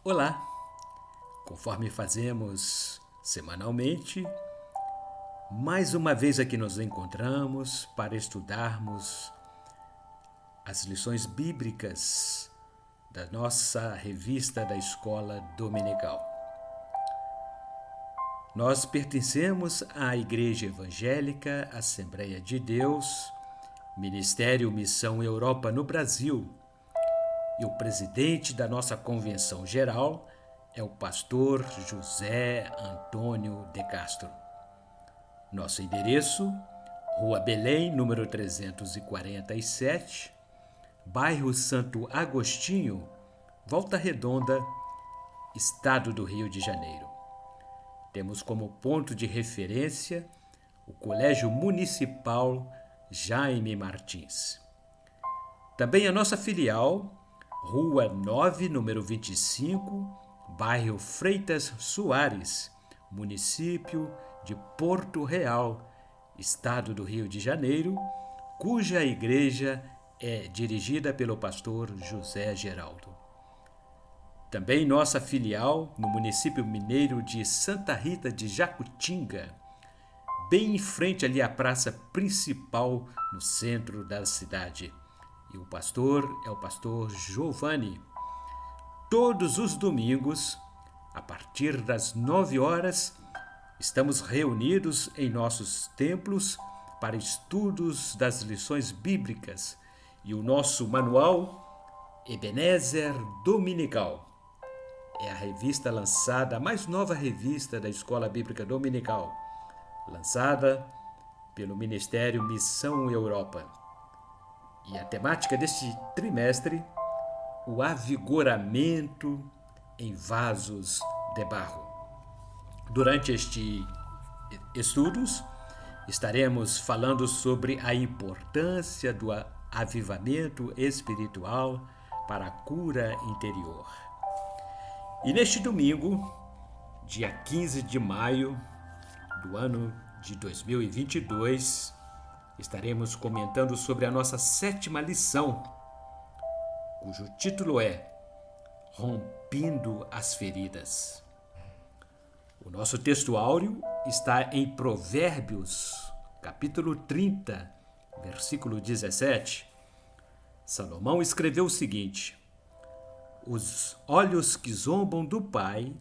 Olá! Conforme fazemos semanalmente, mais uma vez aqui nos encontramos para estudarmos as lições bíblicas da nossa revista da Escola Dominical. Nós pertencemos à Igreja Evangélica Assembleia de Deus, Ministério Missão Europa no Brasil, e o presidente da nossa convenção geral é o pastor José Antônio de Castro. Nosso endereço, Rua Belém, número 347, bairro Santo Agostinho, Volta Redonda, Estado do Rio de Janeiro. Temos como ponto de referência o Colégio Municipal Jaime Martins. Também a nossa filial, Rua 9, número 25, bairro Freitas Soares, município de Porto Real, Estado do Rio de Janeiro, cuja igreja é dirigida pelo pastor José Geraldo. Também nossa filial no município mineiro de Santa Rita de Jacutinga, bem em frente ali à praça principal no centro da cidade. E o pastor é o pastor Giovanni. Todos os domingos, a partir das 9 horas, estamos reunidos em nossos templos para estudos das lições bíblicas e o nosso manual Ebenezer Dominical. É a revista lançada, a mais nova revista da Escola Bíblica Dominical, lançada pelo Ministério Missão Europa. E a temática deste trimestre, o avigoramento em vasos de barro. Durante estes estudos, estaremos falando sobre a importância do avivamento espiritual para a cura interior. E neste domingo, dia 15 de maio do ano de 2022, estaremos comentando sobre a nossa 7ª lição, cujo título é Rompendo as Feridas. O nosso texto áureo está em Provérbios, capítulo 30, versículo 17. Salomão escreveu o seguinte: os olhos que zombam do pai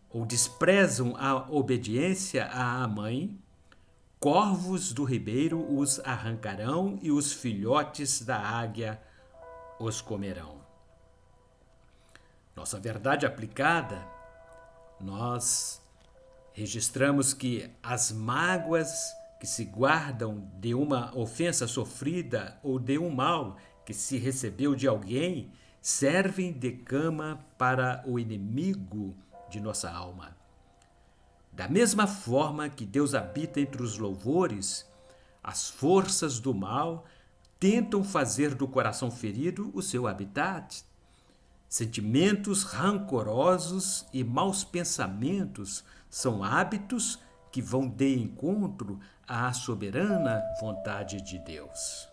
ou desprezam a obediência à mãe, corvos do ribeiro os arrancarão e os filhotes da águia os comerão. Nossa verdade aplicada, nós registramos que as mágoas que se guardam de uma ofensa sofrida ou de um mal que se recebeu de alguém servem de cama para o inimigo de nossa alma. Da mesma forma que Deus habita entre os louvores, as forças do mal tentam fazer do coração ferido o seu habitat. Sentimentos rancorosos e maus pensamentos são hábitos que vão de encontro à soberana vontade de Deus.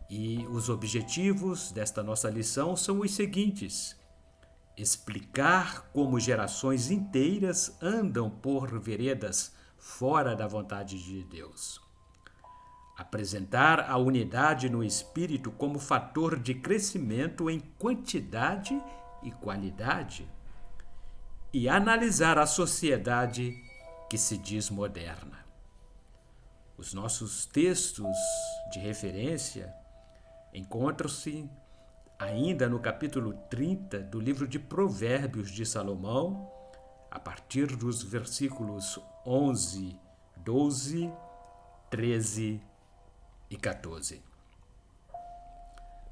E os objetivos desta nossa lição são os seguintes: explicar como gerações inteiras andam por veredas fora da vontade de Deus. Apresentar a unidade no espírito como fator de crescimento em quantidade e qualidade. E analisar a sociedade que se diz moderna. Os nossos textos de referência encontram-se ainda no capítulo 30 do livro de Provérbios de Salomão, a partir dos versículos 11, 12, 13 e 14.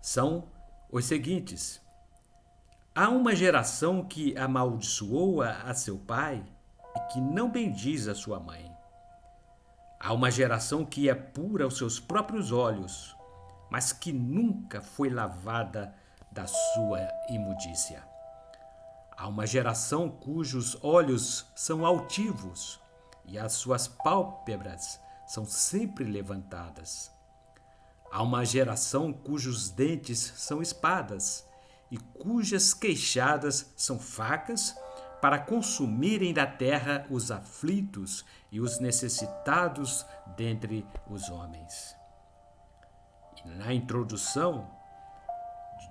São os seguintes: há uma geração que amaldiçoa a seu pai e que não bendiz a sua mãe. Há uma geração que é pura aos seus próprios olhos, mas que nunca foi lavada da sua imundícia. Há uma geração cujos olhos são altivos e as suas pálpebras são sempre levantadas. Há uma geração cujos dentes são espadas e cujas queixadas são facas, para consumirem da terra os aflitos e os necessitados dentre os homens. E na introdução,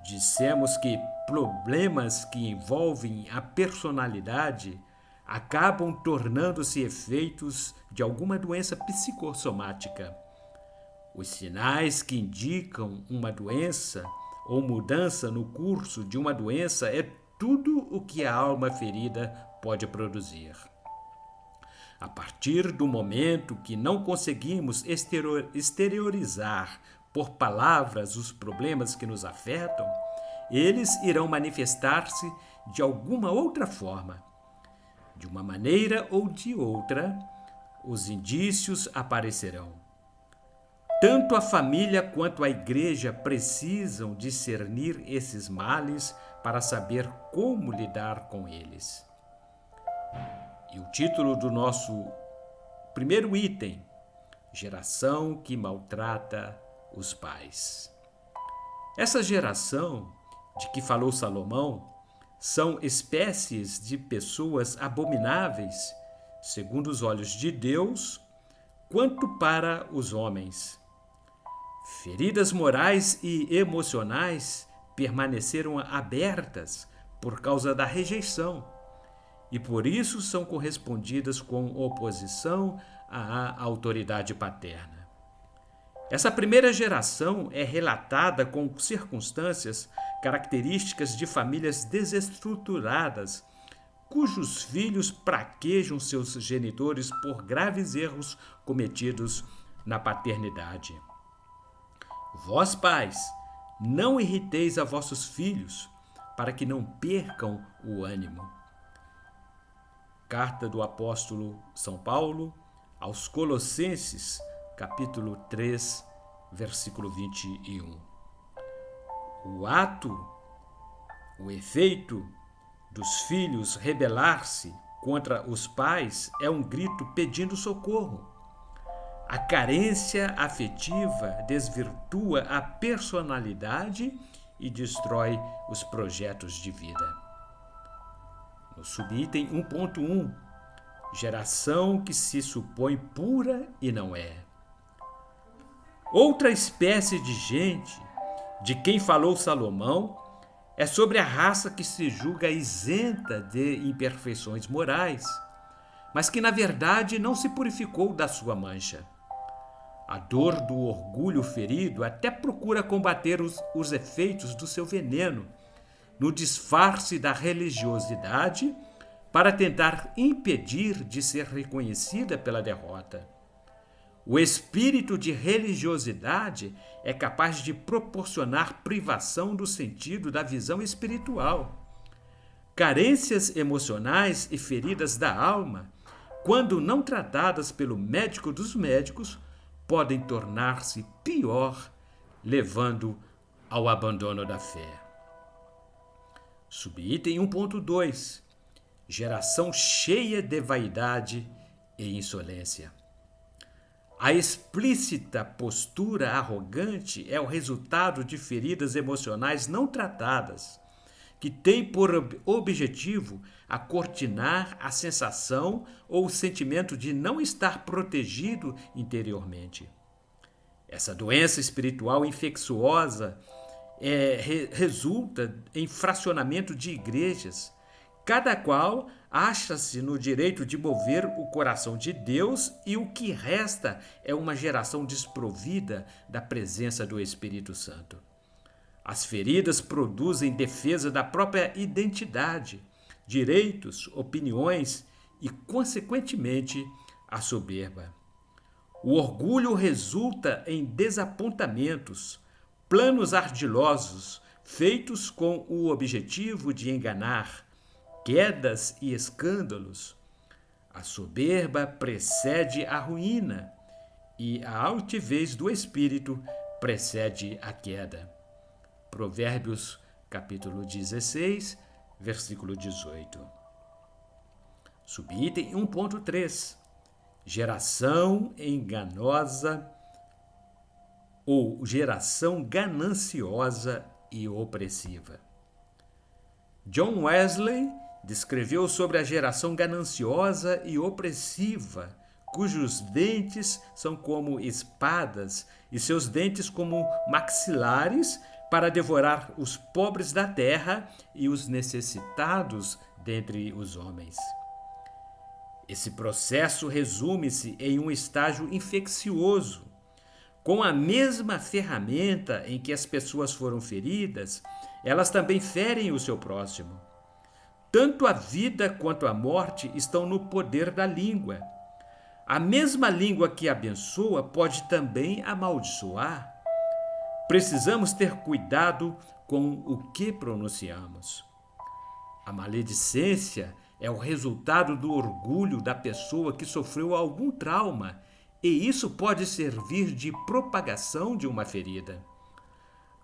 dissemos que problemas que envolvem a personalidade acabam tornando-se efeitos de alguma doença psicossomática. Os sinais que indicam uma doença ou mudança no curso de uma doença é tudo o que a alma ferida pode produzir. A partir do momento que não conseguimos exteriorizar por palavras os problemas que nos afetam, eles irão manifestar-se de alguma outra forma. De uma maneira ou de outra, os indícios aparecerão. Tanto a família quanto a igreja precisam discernir esses males para saber como lidar com eles. E o título do nosso primeiro item: Geração que maltrata os pais. Essa geração de que falou Salomão são espécies de pessoas abomináveis, segundo os olhos de Deus, quanto para os homens. Feridas morais e emocionais permaneceram abertas por causa da rejeição e por isso são correspondidas com oposição à autoridade paterna. Essa primeira geração é relatada com circunstâncias características de famílias desestruturadas, cujos filhos praquejam seus genitores por graves erros cometidos na paternidade. Vós, pais, não irriteis a vossos filhos, para que não percam o ânimo. Carta do apóstolo São Paulo aos Colossenses, capítulo 3, versículo 21. O efeito dos filhos rebelar-se contra os pais é um grito pedindo socorro. A carência afetiva desvirtua a personalidade e destrói os projetos de vida. No subitem 1.1, geração que se supõe pura e não é. Outra espécie de gente, de quem falou Salomão, é sobre a raça que se julga isenta de imperfeições morais, mas que na verdade não se purificou da sua mancha. A dor do orgulho ferido até procura combater os efeitos do seu veneno, no disfarce da religiosidade, para tentar impedir de ser reconhecida pela derrota. O espírito de religiosidade é capaz de proporcionar privação do sentido da visão espiritual. Carências emocionais e feridas da alma, quando não tratadas pelo médico dos médicos, podem tornar-se pior, levando ao abandono da fé. Subitem 1.2. Geração cheia de vaidade e insolência. A explícita postura arrogante é o resultado de feridas emocionais não tratadas, que têm por objetivo acortinar a sensação ou o sentimento de não estar protegido interiormente. Essa doença espiritual infecciosa resulta em fracionamento de igrejas. Cada qual acha-se no direito de mover o coração de Deus e o que resta é uma geração desprovida da presença do Espírito Santo. As feridas produzem defesa da própria identidade, direitos, opiniões e, consequentemente, a soberba. O orgulho resulta em desapontamentos, planos ardilosos feitos com o objetivo de enganar, quedas e escândalos. A soberba precede a ruína e a altivez do espírito precede a queda. Provérbios, capítulo 16, versículo 18. Subitem 1.3. Geração enganosa ou geração gananciosa e opressiva. John Wesley descreveu sobre a geração gananciosa e opressiva, cujos dentes são como espadas e seus dentes como maxilares para devorar os pobres da terra e os necessitados dentre os homens. Esse processo resume-se em um estágio infeccioso. Com a mesma ferramenta em que as pessoas foram feridas, elas também ferem o seu próximo. Tanto a vida quanto a morte estão no poder da língua. A mesma língua que abençoa pode também amaldiçoar. Precisamos ter cuidado com o que pronunciamos. A maledicência é o resultado do orgulho da pessoa que sofreu algum trauma, e isso pode servir de propagação de uma ferida.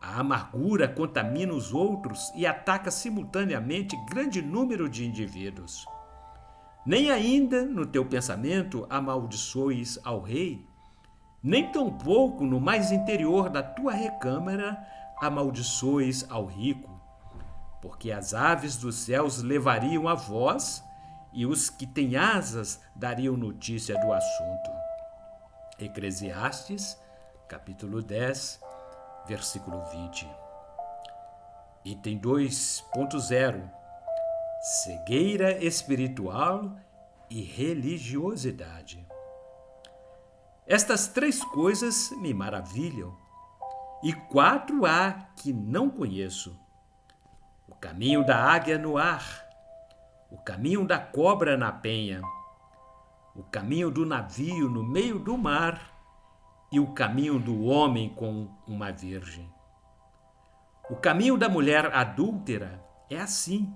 A amargura contamina os outros e ataca simultaneamente grande número de indivíduos. Nem ainda no teu pensamento amaldiçoes ao rei, nem tampouco no mais interior da tua recâmara amaldiçoes ao rico, porque as aves dos céus levariam a voz e os que têm asas dariam notícia do assunto. Eclesiastes, capítulo 10, versículo 20. Item 2.0. Cegueira espiritual e religiosidade. Estas três coisas me maravilham, e 4 há que não conheço: o caminho da águia no ar, o caminho da cobra na penha, o caminho do navio no meio do mar e o caminho do homem com uma virgem. O caminho da mulher adúltera é assim: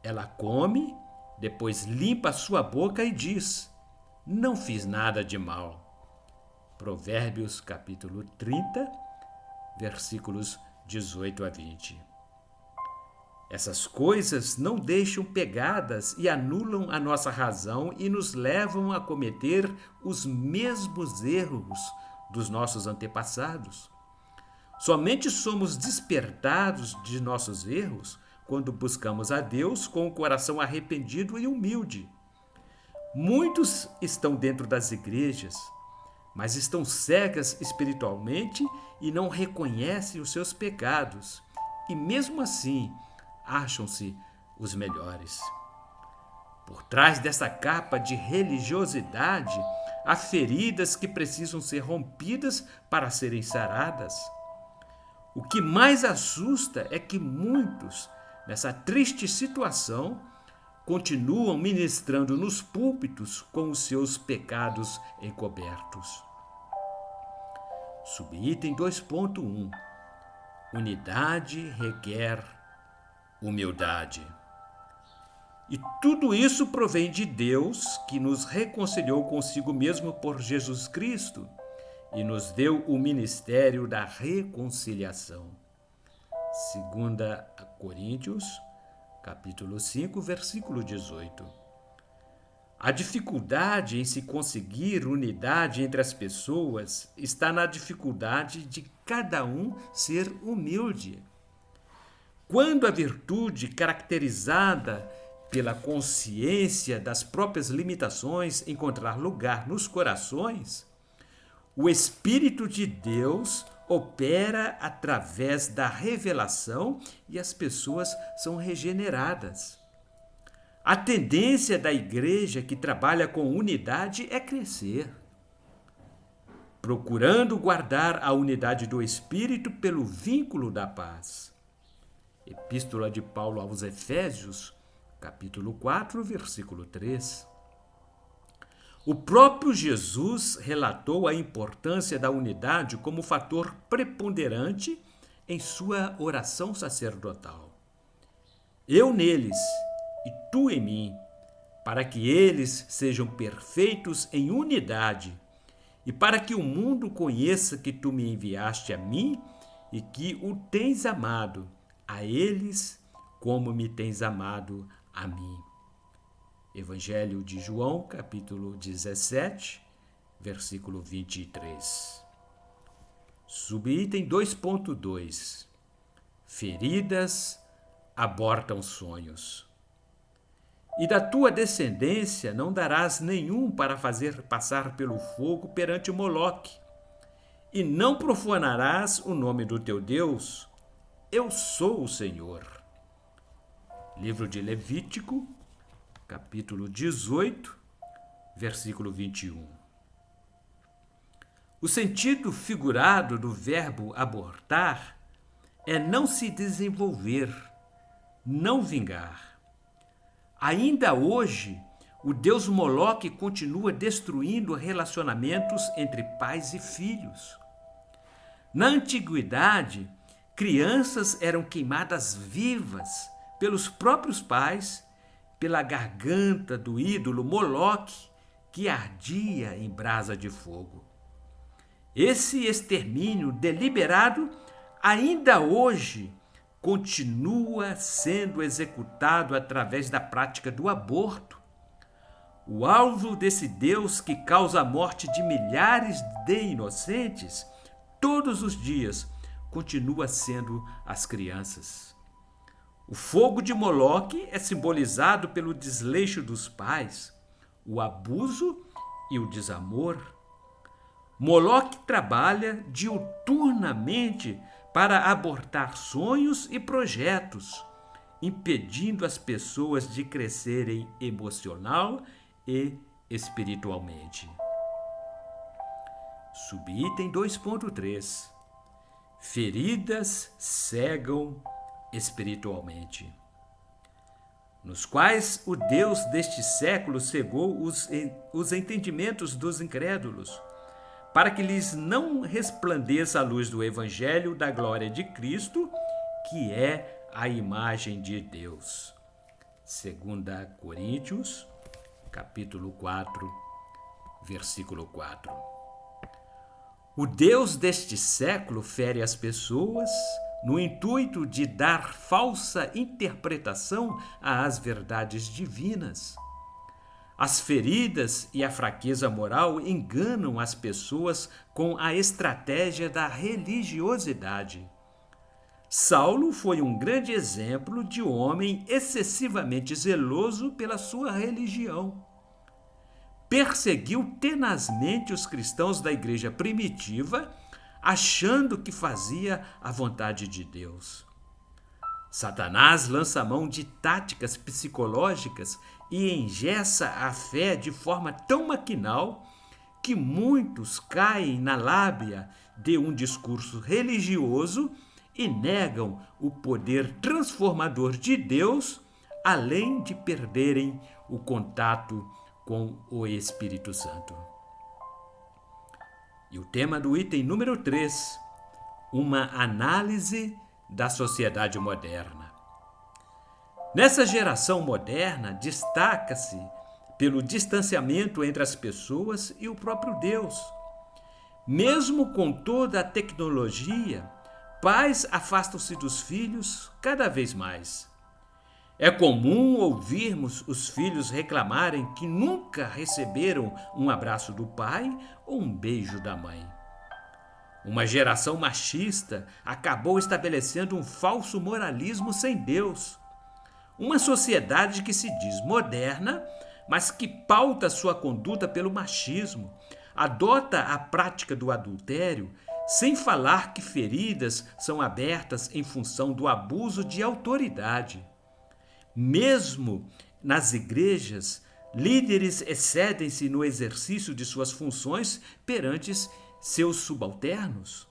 ela come, depois limpa a sua boca e diz: não fiz nada de mal. Provérbios capítulo 30, versículos 18 a 20. Essas coisas não deixam pegadas e anulam a nossa razão e nos levam a cometer os mesmos erros dos nossos antepassados. Somente somos despertados de nossos erros quando buscamos a Deus com o coração arrependido e humilde. Muitos estão dentro das igrejas, mas estão cegas espiritualmente e não reconhecem os seus pecados, e mesmo assim acham-se os melhores. Por trás dessa capa de religiosidade, há feridas que precisam ser rompidas para serem saradas. O que mais assusta é que muitos, nessa triste situação, continuam ministrando nos púlpitos com os seus pecados encobertos. Subitem 2.1. Unidade requer humildade. E tudo isso provém de Deus, que nos reconciliou consigo mesmo por Jesus Cristo e nos deu o ministério da reconciliação. 2 Coríntios, capítulo 5, versículo 18. A dificuldade em se conseguir unidade entre as pessoas está na dificuldade de cada um ser humilde. Quando a virtude, caracterizada pela consciência das próprias limitações, encontrar lugar nos corações, o Espírito de Deus opera através da revelação e as pessoas são regeneradas. A tendência da igreja que trabalha com unidade é crescer, procurando guardar a unidade do Espírito pelo vínculo da paz. Epístola de Paulo aos Efésios, capítulo 4, versículo 3. O próprio Jesus relatou a importância da unidade como fator preponderante em sua oração sacerdotal. Eu neles e tu em mim, para que eles sejam perfeitos em unidade e para que o mundo conheça que tu me enviaste a mim e que o tens amado a eles como me tens amado a mim. Evangelho de João, capítulo 17, versículo 23. Subitem 2.2. Feridas abortam sonhos. E da tua descendência não darás nenhum para fazer passar pelo fogo perante Moloque, e não profanarás o nome do teu Deus. Eu sou o Senhor. Livro de Levítico, capítulo 18, versículo 21. O sentido figurado do verbo abortar é não se desenvolver, não vingar. Ainda hoje, o deus Moloque continua destruindo relacionamentos entre pais e filhos. Na antiguidade, crianças eram queimadas vivas pelos próprios pais, pela garganta do ídolo Moloque, que ardia em brasa de fogo. Esse extermínio deliberado ainda hoje continua sendo executado através da prática do aborto. O alvo desse Deus que causa a morte de milhares de inocentes todos os dias continua sendo as crianças. O fogo de Moloque é simbolizado pelo desleixo dos pais, o abuso e o desamor. Moloque trabalha diuturnamente para abortar sonhos e projetos, impedindo as pessoas de crescerem emocional e espiritualmente. Subitem 2.3. Feridas cegam espiritualmente, nos quais o Deus deste século cegou os entendimentos dos incrédulos, para que lhes não resplandeça a luz do Evangelho da glória de Cristo, que é a imagem de Deus. 2 Coríntios, capítulo 4, versículo 4. O Deus deste século fere as pessoas no intuito de dar falsa interpretação às verdades divinas. As feridas e a fraqueza moral enganam as pessoas com a estratégia da religiosidade. Saulo foi um grande exemplo de homem excessivamente zeloso pela sua religião. Perseguiu tenazmente os cristãos da igreja primitiva, achando que fazia a vontade de Deus. Satanás lança a mão de táticas psicológicas e engessa a fé de forma tão maquinal que muitos caem na lábia de um discurso religioso e negam o poder transformador de Deus, além de perderem o contato com o Espírito Santo. E o tema do item número 3, uma análise da sociedade moderna. Nessa geração moderna, destaca-se pelo distanciamento entre as pessoas e o próprio Deus. Mesmo com toda a tecnologia, pais afastam-se dos filhos cada vez mais. É comum ouvirmos os filhos reclamarem que nunca receberam um abraço do pai ou um beijo da mãe. Uma geração machista acabou estabelecendo um falso moralismo sem Deus. Uma sociedade que se diz moderna, mas que pauta sua conduta pelo machismo, adota a prática do adultério, sem falar que feridas são abertas em função do abuso de autoridade. Mesmo nas igrejas, líderes excedem-se no exercício de suas funções perante seus subalternos.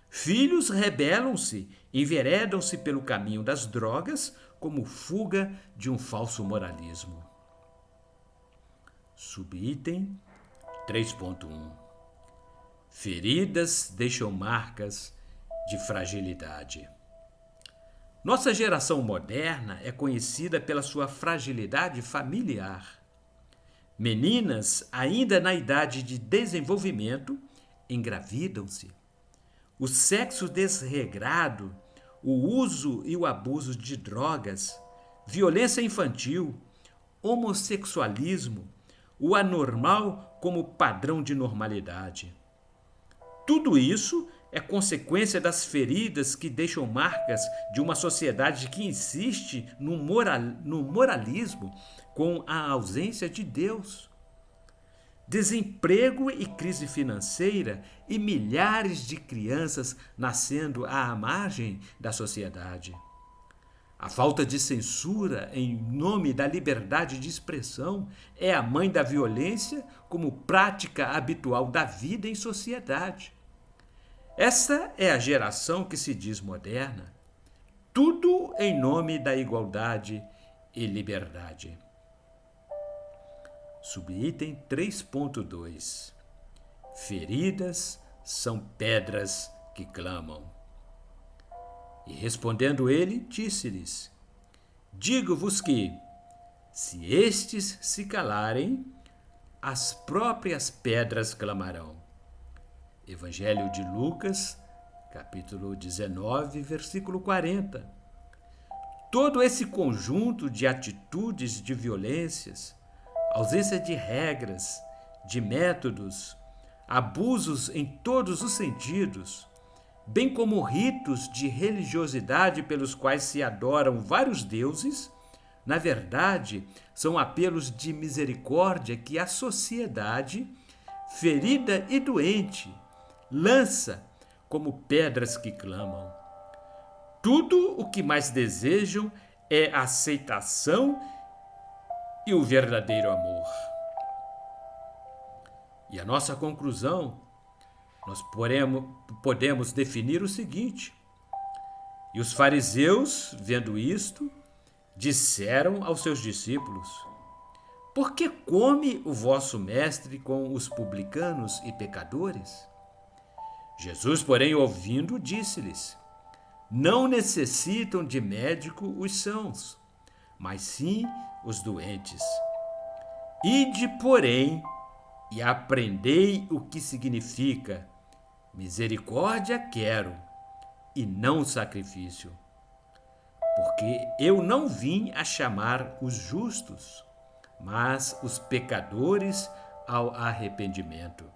Filhos rebelam-se, enveredam-se pelo caminho das drogas como fuga de um falso moralismo. Subitem 3.1. Feridas deixam marcas de fragilidade. Nossa geração moderna é conhecida pela sua fragilidade familiar. Meninas, ainda na idade de desenvolvimento, engravidam-se. O sexo desregrado, o uso e o abuso de drogas, violência infantil, homossexualismo, o anormal como padrão de normalidade. Tudo isso é consequência das feridas que deixam marcas de uma sociedade que insiste no moralismo com a ausência de Deus. Desemprego e crise financeira e milhares de crianças nascendo à margem da sociedade. A falta de censura em nome da liberdade de expressão é a mãe da violência como prática habitual da vida em sociedade. Essa é a geração que se diz moderna, tudo em nome da igualdade e liberdade. Subitem 3.2 Feridas são pedras que clamam. E respondendo ele, disse-lhes: Digo-vos que, se estes se calarem, as próprias pedras clamarão. Evangelho de Lucas, capítulo 19, versículo 40. Todo esse conjunto de atitudes de violências, ausência de regras, de métodos, abusos em todos os sentidos, bem como ritos de religiosidade pelos quais se adoram vários deuses, na verdade, são apelos de misericórdia que a sociedade, ferida e doente, lança como pedras que clamam. Tudo o que mais desejam é a aceitação e o verdadeiro amor. E a nossa conclusão, nós podemos definir o seguinte: e os fariseus, vendo isto, disseram aos seus discípulos: Por que come o vosso mestre com os publicanos e pecadores? Jesus, porém, ouvindo, disse-lhes: Não necessitam de médico os sãos, mas sim os doentes. Ide, porém, e aprendei o que significa: misericórdia quero, e não sacrifício. Porque eu não vim a chamar os justos, mas os pecadores ao arrependimento.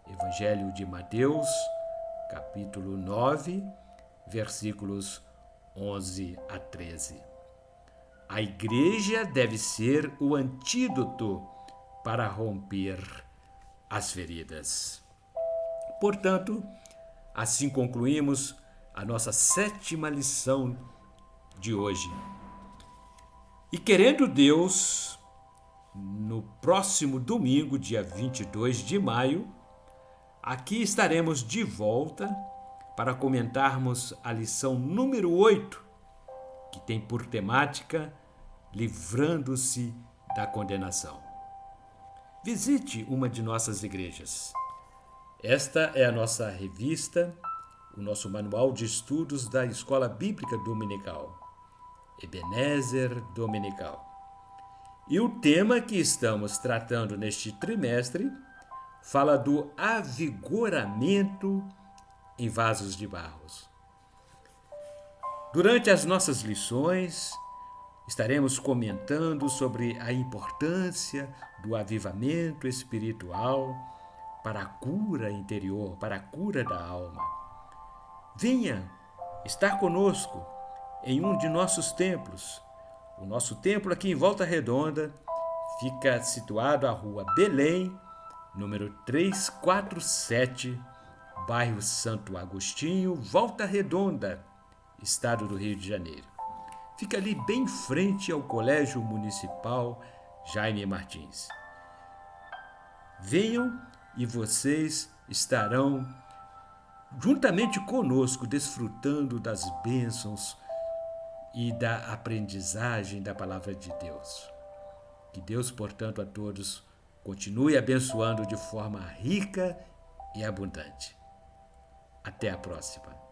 Evangelho de Mateus, capítulo 9, versículos 11 a 13. A igreja deve ser o antídoto para romper as feridas. Portanto, assim concluímos a nossa 7ª lição de hoje. E querendo Deus, no próximo domingo, dia 22 de maio, aqui estaremos de volta para comentarmos a lição número 8, que tem por temática Livrando-se da Condenação. Visite uma de nossas igrejas. Esta é a nossa revista, o nosso manual de estudos da Escola Bíblica Dominical, Ebenezer Dominical. E o tema que estamos tratando neste trimestre fala do avigoramento em vasos de barros. Durante as nossas lições, estaremos comentando sobre a importância do avivamento espiritual para a cura interior, para a cura da alma. Venha estar conosco em um de nossos templos. O nosso templo aqui em Volta Redonda fica situado à Rua Belém, número 347, bairro Santo Agostinho, Volta Redonda, estado do Rio de Janeiro. Fica ali bem em frente ao Colégio Municipal Jaime Martins. Venham e vocês estarão juntamente conosco desfrutando das bênçãos e da aprendizagem da Palavra de Deus. Que Deus, portanto, a todos continue abençoando de forma rica e abundante. Até a próxima.